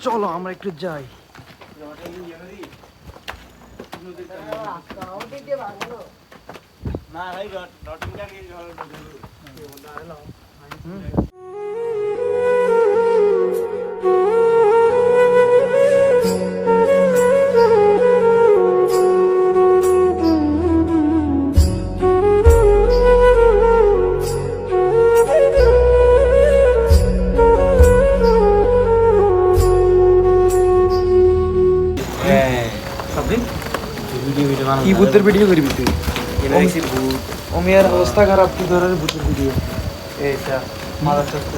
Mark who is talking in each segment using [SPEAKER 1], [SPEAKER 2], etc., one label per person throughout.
[SPEAKER 1] চলো আমরা একটু যাই। কি ভূতের ভিডিও করবি তুই? অমিয়ার অবস্থা খারাপ, কি ধরনের ভূতের ভিডিও? এইটা মারা চক্র।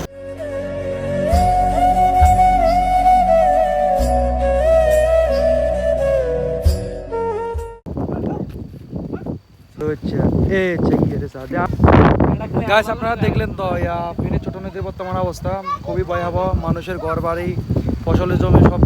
[SPEAKER 1] গাইস আপনারা দেখলেন তো ফেনী ছোট নদীর বর্তমান অবস্থা খুবই ভয়াবহ। মানুষের ঘর বাড়ি, ফসলের জমি সব